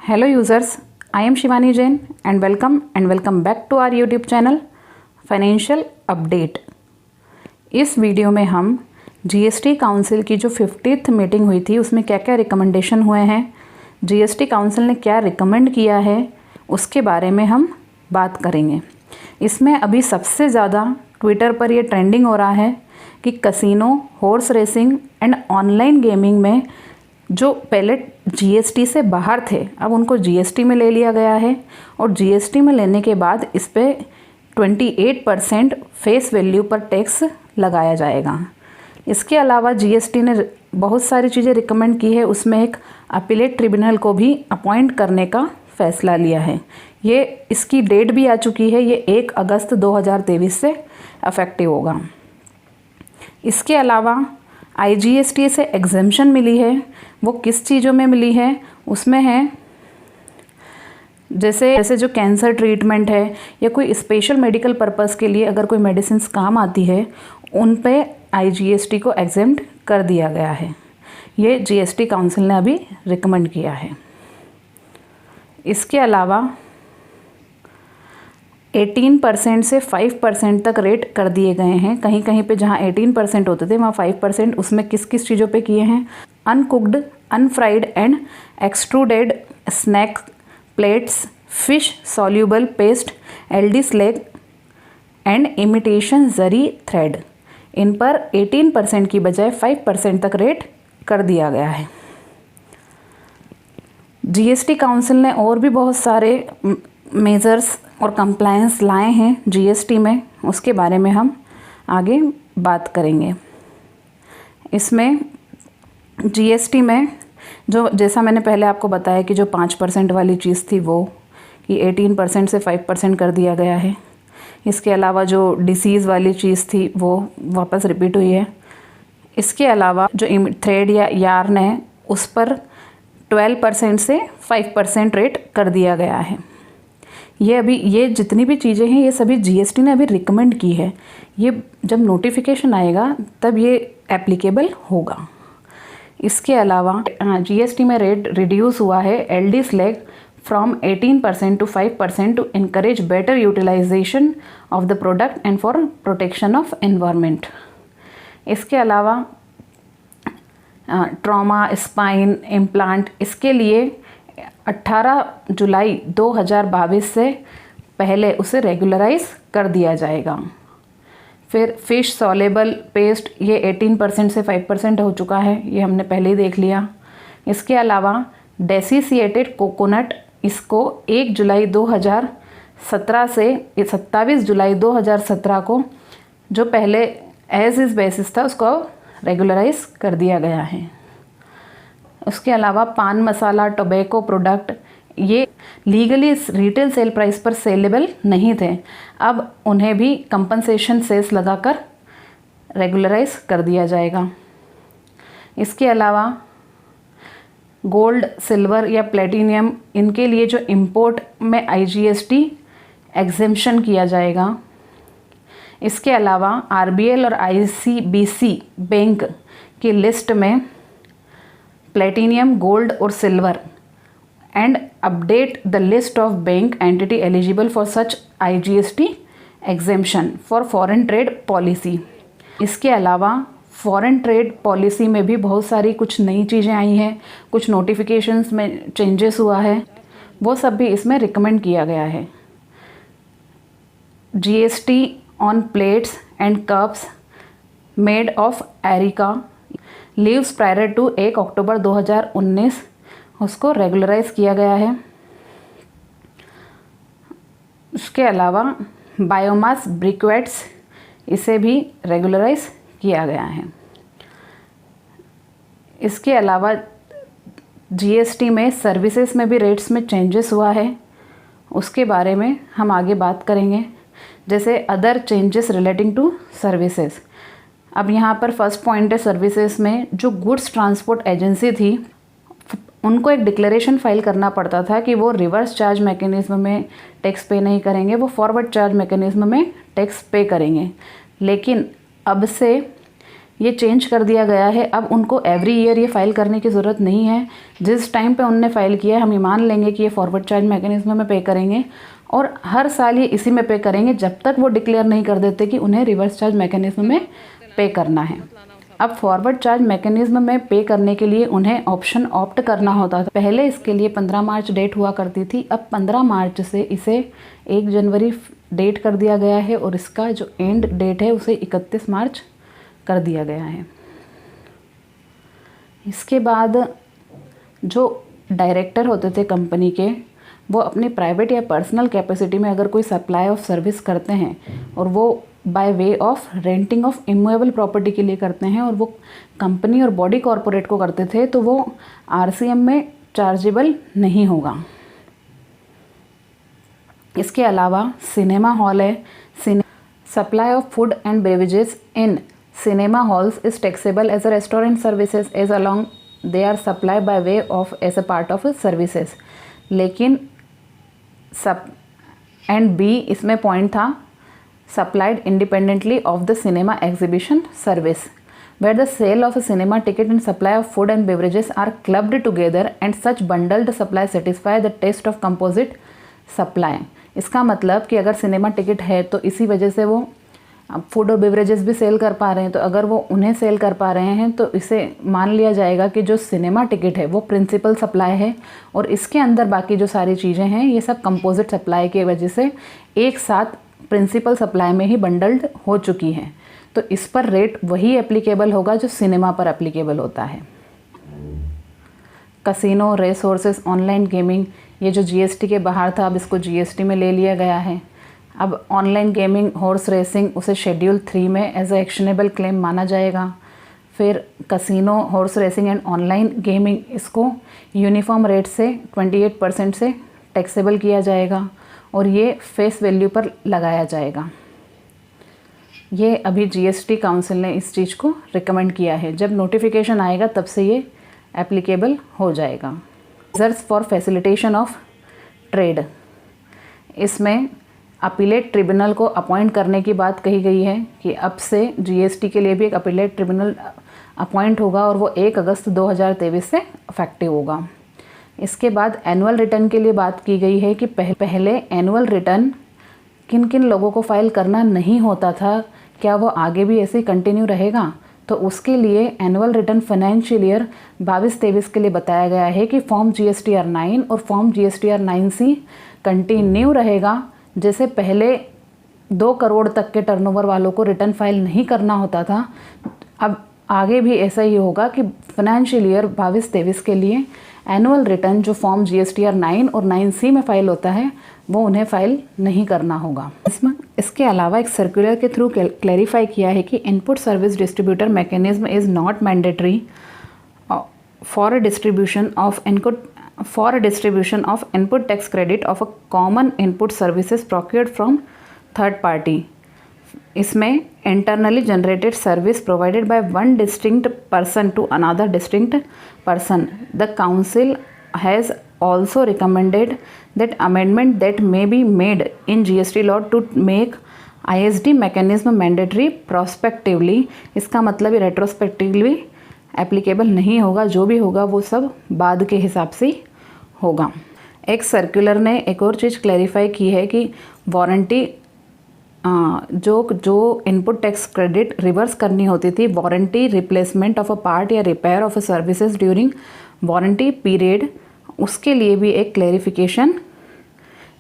Hello users, I am Shivani Jain and welcome back to our YouTube channel Financial Update। इस video में हम GST council की जो 50th meeting हुई थी उसमें क्या क्या रिकमेंडेशन हुए हैं, जीएसटी काउंसिल ने क्या रिकमेंड किया है उसके बारे में हम बात करेंगे। इसमें अभी सबसे ज़्यादा ट्विटर पर ये ट्रेंडिंग हो रहा है कि casino, horse racing and online gaming में जो पहले जीएसटी से बाहर थे अब उनको जीएसटी में ले लिया गया है और जीएसटी में लेने के बाद इस पे 28% फेस वैल्यू पर टैक्स लगाया जाएगा। इसके अलावा जीएसटी ने बहुत सारी चीज़ें रिकमेंड की है, उसमें एक अपीलेट ट्रिब्यूनल को भी अपॉइंट करने का फैसला लिया है। ये इसकी डेट भी आ चुकी है, ये 1 अगस्त 2023 से इफेक्टिव होगा। इसके अलावा आईजीएसटी से एग्जेम्पशन मिली है, वो किस चीज़ों में मिली है उसमें है जैसे जो कैंसर ट्रीटमेंट है या कोई स्पेशल मेडिकल पर्पस के लिए अगर कोई मेडिसिन काम आती है उन पे आईजीएसटी को एग्जेम्प्ट कर दिया गया है। ये जीएसटी काउंसिल ने अभी रिकमेंड किया है। इसके अलावा 18% से 5% तक रेट कर दिए गए हैं। कहीं कहीं पे जहाँ 18% होते थे वहाँ 5%। उसमें किस किस चीज़ों पे किए हैं? Uncooked, unfried and extruded snack plates, fish soluble paste, LD slag and imitation zari thread, इन पर 18% की बजाय 5% तक रेट कर दिया गया है। जीएसटी काउंसिल ने और भी बहुत सारे मेजर्स और कंप्लायंस लाए हैं जीएसटी में, उसके बारे में हम आगे बात करेंगे। इसमें जीएसटी में जो जैसा मैंने पहले आपको बताया कि जो 5% वाली चीज़ थी वो कि 18% से 5% कर दिया गया है। इसके अलावा जो डिसीज़ वाली चीज़ थी वो वापस रिपीट हुई है। इसके अलावा जो थ्रेड या यार्न है उस पर 12% से 5% रेट कर दिया गया है। ये जितनी भी चीज़ें हैं ये सभी जीएसटी ने अभी रिकमेंड की है। ये जब नोटिफिकेशन आएगा तब ये एप्लीकेबल होगा। इसके अलावा जीएसटी में रेट रिड्यूस हुआ है LD slag from 18% to 5% to encourage better utilisation of the product and for protection of environment. इसके अलावा ट्रॉमा, स्पाइन इम्प्लांट, इसके लिए 18 जुलाई 2022 से पहले उसे रेगुलराइज कर दिया जाएगा। फिर फिश सॉलेबल पेस्ट ये 18% से 5% हो चुका है, ये हमने पहले ही देख लिया। इसके अलावा डेसिसिएटेड कोकोनट, इसको 1 जुलाई 2017 से 27 जुलाई 2017 को जो पहले एज इज़ बेसिस था उसको रेगुलराइज कर दिया गया है। उसके अलावा पान मसाला, टोबैको प्रोडक्ट ये लीगली रिटेल सेल प्राइस पर सेलेबल नहीं थे, अब उन्हें भी कंपनसेशन सेस लगाकर रेगुलराइज कर दिया जाएगा। इसके अलावा गोल्ड, सिल्वर या प्लेटिनियम, इनके लिए जो इंपोर्ट में आईजीएसटी एग्जेम्पशन किया जाएगा। इसके अलावा आरबीएल और आईसीबीसी बैंक की लिस्ट में प्लेटिनियम, गोल्ड और silver and update the list of bank entity eligible for such IGST exemption for foreign trade policy. इसके अलावा फॉरेन ट्रेड पॉलिसी में भी बहुत सारी कुछ नई चीज़ें आई हैं, कुछ नोटिफिकेशंस में चेंजेस हुआ है, वो सब भी इसमें रिकमेंड किया गया है। GST on plates and cups made of areca leaves prior to 1 October 2019 उसको रेगुलराइज किया गया है। उसके अलावा बायोमास ब्रिक्वेट्स, इसे भी रेगुलराइज किया गया है। इसके अलावा जीएसटी में सर्विसेज में भी रेट्स में चेंजेस हुआ है, उसके बारे में हम आगे बात करेंगे। जैसे other changes relating to services. अब यहाँ पर फर्स्ट पॉइंट है सर्विसेज में जो गुड्स ट्रांसपोर्ट एजेंसी थी उनको एक डिक्लेरेशन फाइल करना पड़ता था कि वो रिवर्स चार्ज मैकेनिज्म में टैक्स पे नहीं करेंगे, वो फॉरवर्ड चार्ज मैकेनिज्म में टैक्स पे करेंगे। लेकिन अब से ये चेंज कर दिया गया है। अब उनको एवरी ईयर ये फ़ाइल करने की ज़रूरत नहीं है। जिस टाइम पे उनने फ़ाइल किया है हम ये मान लेंगे कि ये फॉरवर्ड चार्ज मैकेनिज्म में पे करेंगे और हर साल ये इसी में पे करेंगे जब तक वो डिक्लेयर नहीं कर देते कि उन्हें रिवर्स चार्ज मैकेनिज्म में पे करना है। अब फॉरवर्ड चार्ज मैकेनिज्म में पे करने के लिए उन्हें ऑप्शन ऑप्ट करना होता था। पहले इसके लिए 15 मार्च डेट हुआ करती थी, अब 15 मार्च से इसे 1 जनवरी डेट कर दिया गया है और इसका जो एंड डेट है उसे 31 मार्च कर दिया गया है। इसके बाद जो डायरेक्टर होते थे कंपनी के, वो अपनी प्राइवेट या पर्सनल कैपेसिटी में अगर कोई सप्लाई ऑफ सर्विस करते हैं और वो by way of renting of immovable property के लिए करते हैं और वो कंपनी और बॉडी कॉरपोरेट को करते थे, तो वो आरसीएम में चार्जेबल नहीं होगा। इसके अलावा सिनेमा हॉल है, supply of food and beverages in cinema halls is taxable as a restaurant services as along they are supplied by way of as a part of services। लेकिन सब and B इसमें point था supplied independently of the cinema exhibition service where the sale of a cinema ticket and supply of food and beverages are clubbed together and such bundled supply satisfy the test of composite supply। इसका मतलब कि अगर cinema ticket है तो इसी वजह से वो फूड और बेवरेजेस भी सेल कर पा रहे हैं, तो अगर वो उन्हें सेल कर पा रहे हैं तो इसे मान लिया जाएगा कि जो सिनेमा टिकट है वो प्रिंसिपल सप्लाई है और इसके अंदर बाकी जो सारी चीज़ें हैं ये सब कंपोजिट सप्लाई की वजह से एक साथ प्रिंसिपल सप्लाई में ही बंडल्ड हो चुकी हैं। तो इस पर रेट वही एप्लीकेबल होगा जो सिनेमा पर एप्लीकेबल होता है। Casino, race horses, online gaming, ये जो जीएसटी के बाहर था अब इसको जीएसटी में ले लिया गया है। अब ऑनलाइन गेमिंग, हॉर्स रेसिंग उसे शेड्यूल 3 में एज ए एक्शनेबल क्लेम माना जाएगा। फिर casino, horse racing and online gaming इसको यूनिफॉर्म रेट से 28% से टैक्सेबल किया जाएगा और ये फेस वैल्यू पर लगाया जाएगा। ये अभी जीएसटी काउंसिल ने इस चीज़ को रिकमेंड किया है। जब नोटिफिकेशन आएगा तब से ये एप्लीकेबल हो जाएगा। Measures for facilitation of trade, इसमें अपीलेट ट्रिब्यूनल को अपॉइंट करने की बात कही गई है कि अब से जीएसटी के लिए भी एक अपीलेट ट्रिब्यूनल अपॉइंट होगा और वो 1 अगस्त 2023 से इफेक्टिव होगा। इसके बाद एनुअल रिटर्न के लिए बात की गई है कि पहले एनुअल रिटर्न किन किन लोगों को फाइल करना नहीं होता था, क्या वो आगे भी ऐसे कंटिन्यू रहेगा? तो उसके लिए एनुअल रिटर्न फाइनेंशियल ईयर 22-23 के लिए बताया गया है कि फॉर्म जीएसटीआर 9 और फॉर्म जीएसटीआर 9C कंटिन्यू रहेगा। जैसे पहले 2 करोड़ तक के टर्नओवर वालों को रिटर्न फाइल नहीं करना होता था, अब आगे भी ऐसा ही होगा कि फाइनेंशियल ईयर 22-23 के लिए एनुअल रिटर्न जो फॉर्म जीएसटीआर 9 और 9C में फाइल होता है वो उन्हें फाइल नहीं करना होगा। इसके अलावा एक सर्कुलर के थ्रू क्लैरिफाई किया है कि input service distributor mechanism is not mandatory for distribution of input tax credit of a common input services procured from third party. इसमें internally generated service provided by one distinct person to another distinct person. The council has also recommended that amendment that may be made in GST law to make ISD mechanism mandatory prospectively। इसका मतलब ये retrospectively applicable नहीं होगा, जो भी होगा वो सब बाद के हिसाब से होगा। एक सर्कुलर ने एक और चीज़ क्लैरिफाई की है कि वारंटी जो इनपुट टैक्स क्रेडिट रिवर्स करनी होती थी, warranty replacement of a part या repair of a services during warranty period, उसके लिए भी एक क्लैरिफिकेशन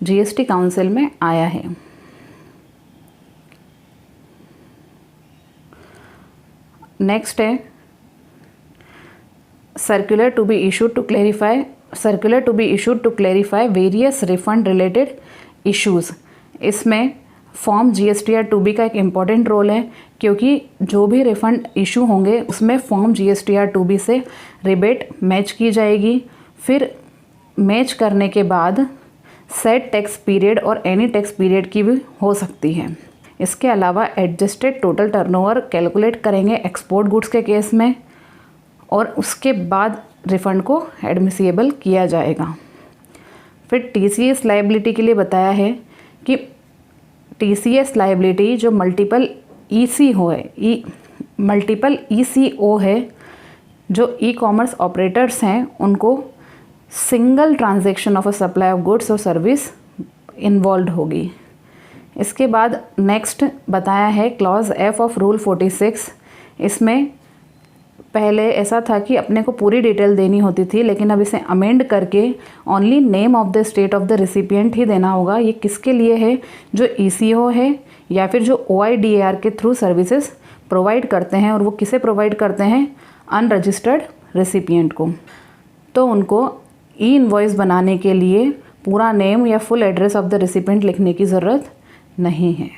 जीएसटी काउंसिल में आया है। नेक्स्ट है circular to be issued to clarify various refund related issues. इसमें फॉर्म जीएसटीआर 2B का एक इम्पॉर्टेंट रोल है, क्योंकि जो भी रिफंड इशू होंगे उसमें फॉर्म जीएसटीआर 2B से रिबेट मैच की जाएगी। फिर मैच करने के बाद सेट टैक्स पीरियड और एनी टैक्स पीरियड की भी हो सकती है। इसके अलावा एडजस्टेड टोटल टर्नओवर कैलकुलेट करेंगे एक्सपोर्ट गुड्स के केस में और उसके बाद रिफ़ंड को एडमिसिबल किया जाएगा। फिर टीसीएस लायबिलिटी के लिए बताया है कि टीसीएस लायबिलिटी जो मल्टीपल ईसी हो मल्टीपल ECO है, जो ई कॉमर्स ऑपरेटर्स हैं, उनको single transaction of a supply of goods और सर्विस इन्वॉल्व होगी। इसके बाद नेक्स्ट बताया है क्लॉज F ऑफ रूल 46। इसमें पहले ऐसा था कि अपने को पूरी डिटेल देनी होती थी, लेकिन अब इसे अमेंड करके only name of the state of the recipient ही देना होगा। ये किसके लिए है? जो ECO है या फिर जो OIDAR के थ्रू सर्विसेज प्रोवाइड करते हैं, और वो किसे प्रोवाइड करते हैं? अनरजिस्टर्ड रिसिपिएंट को। तो उनको ई इनवॉइस बनाने के लिए पूरा नेम या full address of the recipient लिखने की ज़रूरत नहीं है।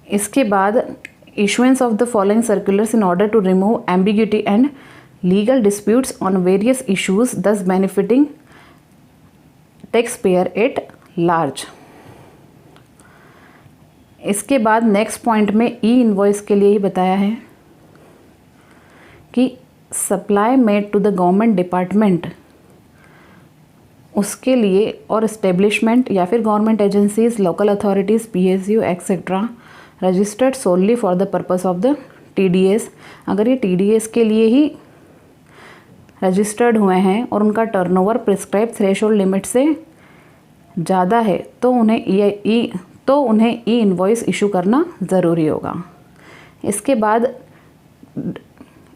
इसके बाद issuance of the following circulars in order to remove ambiguity and legal disputes on various issues, thus benefiting taxpayer at large। इसके बाद नेक्स्ट पॉइंट में ई इनवॉइस के लिए ही बताया है कि supply made to the government department, उसके लिए और इस्टेब्लिशमेंट या फिर government agencies, local authorities, PSU etcetera registered solely for the purpose of the TDS। अगर ये TDS के लिए ही रजिस्टर्ड हुए हैं और उनका टर्नओवर प्रिस्क्राइब थ्रेशोल्ड लिमिट से ज़्यादा है तो उन्हें ई इनवॉइस इशू करना ज़रूरी होगा।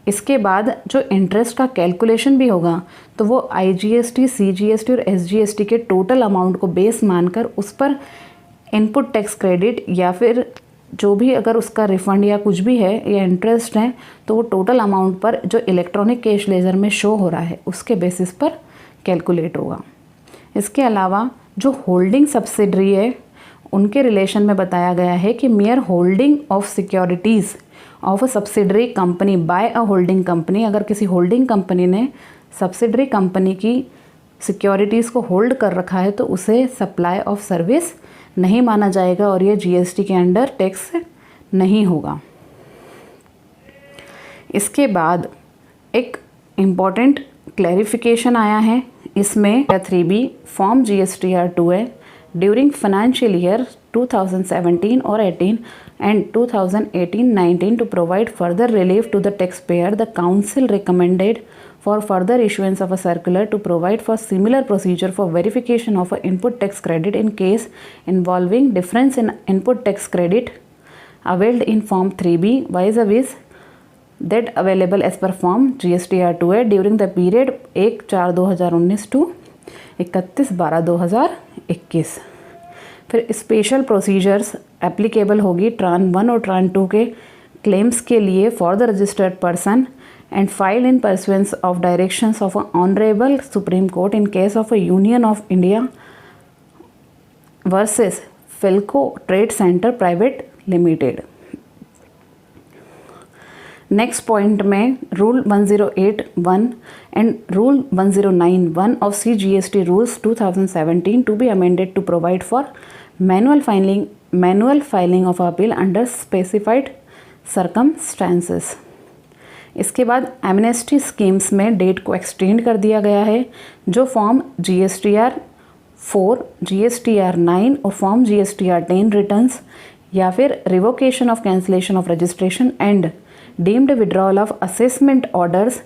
इसके बाद जो इंटरेस्ट का कैलकुलेशन भी होगा तो वो IGST, CGST और SGST के टोटल अमाउंट को बेस मानकर उस पर इनपुट टैक्स क्रेडिट या फिर जो भी अगर उसका रिफ़ंड या कुछ भी है या इंटरेस्ट है तो वो टोटल अमाउंट पर जो इलेक्ट्रॉनिक कैश लेजर में शो हो रहा है उसके बेसिस पर कैलकुलेट होगा। इसके अलावा जो होल्डिंग सब्सिडरी है उनके रिलेशन में बताया गया है कि mayor holding of securities of a subsidiary company by a holding company, अगर किसी होल्डिंग कंपनी ने सब्सिडरी कंपनी की सिक्योरिटीज़ को होल्ड कर रखा है तो उसे सप्लाई ऑफ सर्विस नहीं माना जाएगा और ये GST के अंडर टैक्स नहीं होगा। इसके बाद एक इम्पॉर्टेंट क्लैरिफिकेशन आया है इसमें 3B फॉर्म GSTR 2 है ड्यूरिंग फाइनेंशियल ईयर 2017 और 18 and 2018-19 to provide further relief to the taxpayer. The council recommended for further issuance of a circular to provide for similar procedure for verification of a input tax credit in case involving difference in input tax credit availed in form 3B vis-a-vis that available as per form GSTR 2A during the period 1/4/2019 to 31/12/2021। फिर special procedures applicable होगी ट्रान 1 और ट्रान 2 के claims के लिए for the registered person and file in pursuance of directions of honourable Supreme Court in case of a Union of India versus Filco Trade Centre Private Limited. Next point में rule 1081 and rule 1091 of CGST rules 2017 to be amended to provide for manual filing of appeal under specified circumstances. इसके बाद amnesty schemes में date को extend कर दिया गया है। जो फॉर्म GSTR 4, GSTR 9 और फॉर्म GSTR 10 रिटर्न्स या फिर revocation of cancellation of registration and deemed withdrawal of assessment orders,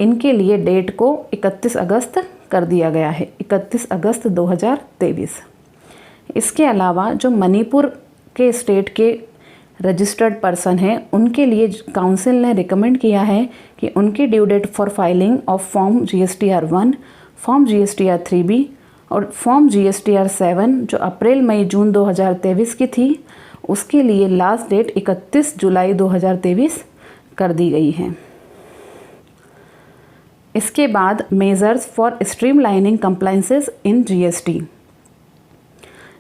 इनके लिए डेट को 31 अगस्त कर दिया गया है, 31 अगस्त 2023। इसके अलावा जो मणिपुर के स्टेट के रजिस्टर्ड पर्सन हैं उनके लिए काउंसिल ने रिकमेंड किया है कि उनकी due date for filing of form GSTR 1, form GSTR 3B और फॉर्म GSTR 7 जो अप्रैल मई जून 2023 की थी उसके लिए लास्ट डेट 31 जुलाई 2023 कर दी गई है। इसके बाद measures for streamlining compliances in GST,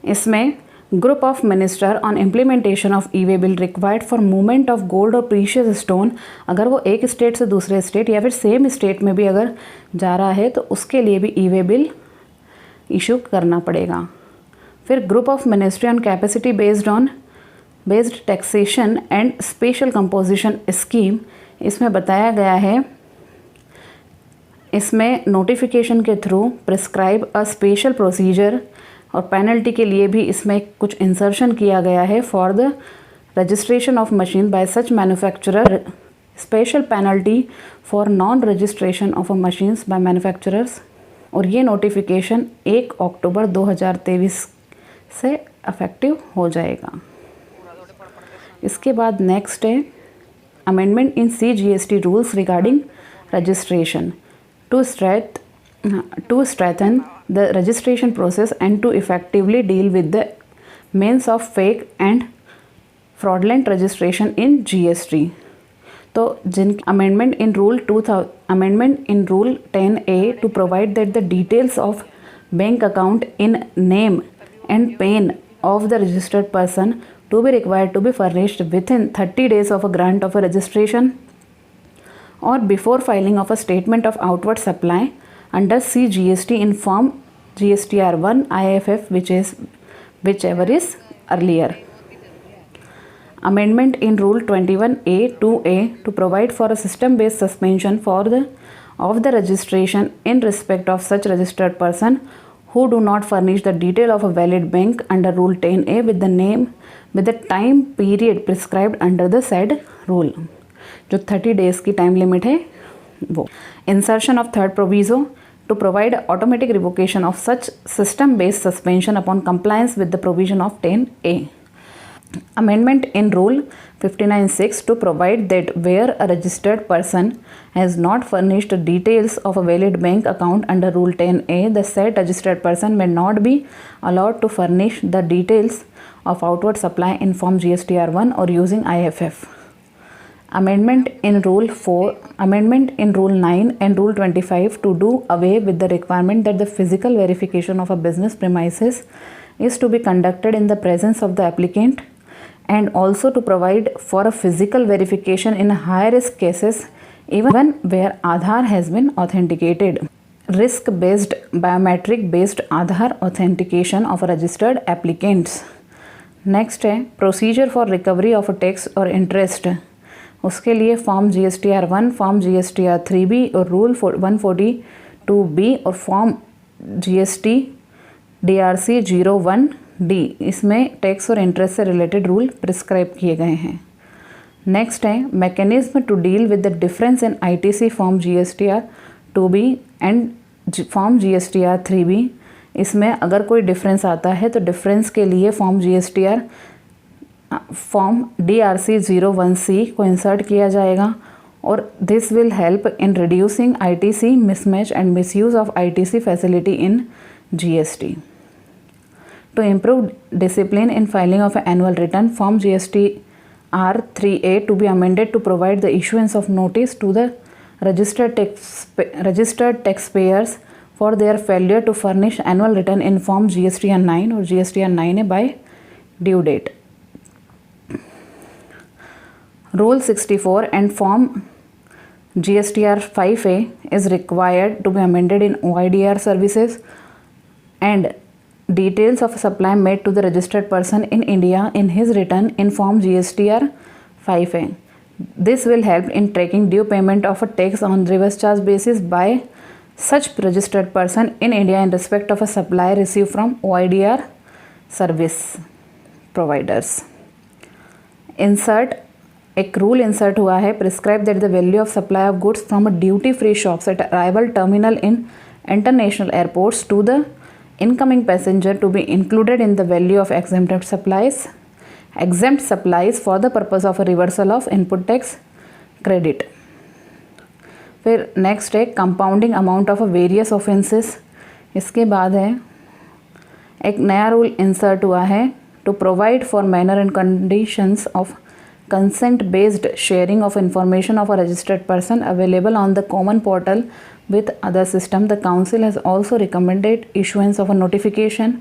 इसमें group of minister on implementation of E way bill required for movement of gold और प्रीशियस स्टोन, अगर वो एक स्टेट से दूसरे स्टेट या फिर सेम स्टेट में भी अगर जा रहा है तो उसके लिए भी ई वे बिल इशू करना पड़ेगा। फिर group of ministry on capacity based taxation and special composition scheme, इसमें बताया गया है इसमें नोटिफिकेशन के through prescribe a special procedure और पेनल्टी के लिए भी इसमें कुछ इंसर्शन किया गया है for the registration of machine by such manufacturer, special penalty for non registration of machines by manufacturers। और ये नोटिफिकेशन 1 अक्टूबर 2023 से अफेक्टिव हो जाएगा। इसके बाद नेक्स्ट है amendment in CGST rules regarding registration to strengthen the registration process and to effectively deal with the means of fake and fraudulent registration in GST। तो जिन amendment in rule 10A to provide that the details of bank account in name and PAN of the registered person to be required to be furnished within 30 days of a grant of a registration or before filing of a statement of outward supply under CGST in form GSTR1 IFF whichever is earlier। Amendment in Rule 21A 2A to provide for a system-based suspension of the registration in respect of such registered person who do not furnish the detail of a valid bank under Rule 10A with the time period prescribed under the said rule। जो 30 days की time limit है वो। Insertion of third proviso to provide automatic revocation of such system-based suspension upon compliance with the provision of 10A। Amendment in Rule 59(6) to provide that where a registered person has not furnished details of a valid bank account under Rule 10A, the said registered person may not be allowed to furnish the details of outward supply in form GSTR1 or using IFF। Amendment in Rule 9 and Rule 25 to do away with the requirement that the physical verification of a business premises is to be conducted in the presence of the applicant and also to provide for a physical verification in high risk cases even where Aadhaar has been authenticated। Risk based biometric based Aadhaar authentication of registered applicants। Next है procedure for recovery of tax और interest. उसके लिए form GSTR1, form GSTR3B और rule 142B और form GST DRC 01D इसमें tax और interest से related rule prescribe किए गए हैं। नेक्स्ट है mechanism to deal with the difference in ITC form GSTR2B and form GSTR3B। इसमें अगर कोई डिफरेंस आता है तो डिफरेंस के लिए फॉर्म DRC 01C को इंसर्ट किया जाएगा और this will help in reducing ITC mismatch and misuse of ITC facility in GST। To improve discipline in filing of annual return form GSTR 3A to be amended to provide the issuance of notice to the registered tax payers for their failure to furnish annual return in form GSTR 9 और GSTR 9A by due date। Rule 64 and form GSTR 5A is required to be amended in OIDR services and details of supply made to the registered person in India in his return in form GSTR 5A। This will help in tracking due payment of a tax on reverse charge basis by such registered person in India in respect of a supply received from OIDR service providers। Insert एक rule insert हुआ है prescribe that the value of supply of goods from a duty free shops at arrival terminal in international airports to the incoming passenger to be included in the value of exempt supplies for the purpose of a reversal of input tax credit। फिर next है compounding amount of various offences. इसके बाद है एक नया rule insert हुआ है to provide for manner and conditions of consent based sharing of information of a registered person available on the common portal with other system. The council has also recommended issuance of a notification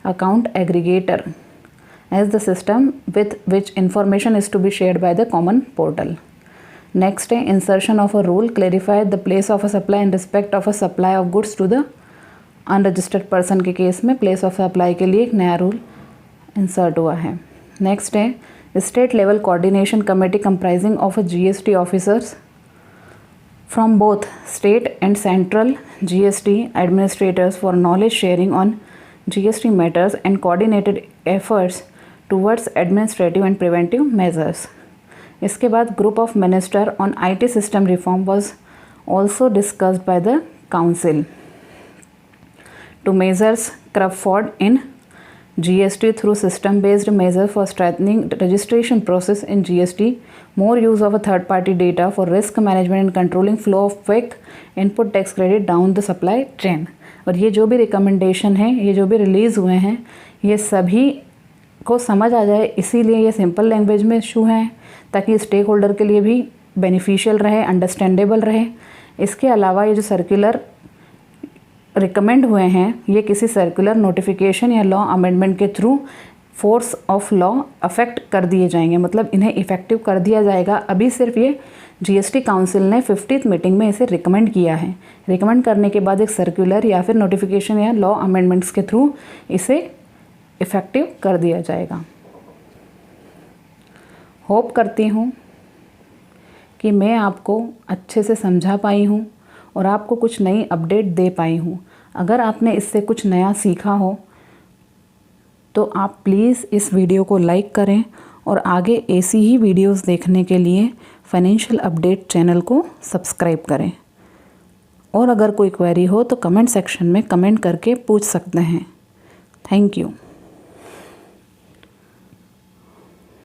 account aggregator as the system with which information is to be shared by the common portal. Next है insertion of a rule clarify the place of a supply in respect of a supply of goods to the unregistered person के case में place of supply के लिए एक नया rule insert हुआ है। Next है state level coordination committee comprising of GST officers from both state and central GST administrators for knowledge sharing on GST matters and coordinated efforts towards administrative and preventive measures. इसके बाद group of minister on IT system reform was also discussed by the council to measures curb fraud in GST through system-based measure for strengthening registration process in GST, more use of a third-party data for risk management and controlling flow of quick input tax credit down the supply chain। और ये जो भी recommendation है, ये जो भी release हुए हैं, ये सभी को समझ आ जाए, इसीलिए ये सिंपल लैंग्वेज में इशू हैं ताकि स्टेक होल्डर के लिए भी बेनिफिशियल रहे, अंडरस्टैंडेबल रहे। इसके अलावा ये जो सर्कुलर रिकमेंड हुए हैं, ये किसी सर्कुलर नोटिफिकेशन या लॉ अमेंडमेंट के through force of law affect कर दिए जाएंगे, मतलब इन्हें इफ़ेक्टिव कर दिया जाएगा। अभी सिर्फ ये GST काउंसिल ने 50th मीटिंग में इसे रिकमेंड किया है। रिकमेंड करने के बाद एक सर्कुलर या फिर नोटिफिकेशन या लॉ अमेंडमेंट्स के थ्रू इसे इफ़ेक्टिव कर दिया जाएगा। होप करती हूँ कि मैं आपको अच्छे से समझा पाई हूँ और आपको कुछ नई अपडेट दे पाई हूँ। अगर आपने इससे कुछ नया सीखा हो तो आप प्लीज़ इस वीडियो को लाइक करें और आगे ऐसी ही वीडियोस देखने के लिए फाइनेंशियल अपडेट चैनल को सब्सक्राइब करें। और अगर कोई क्वेरी हो तो कमेंट सेक्शन में कमेंट करके पूछ सकते हैं। Thank you.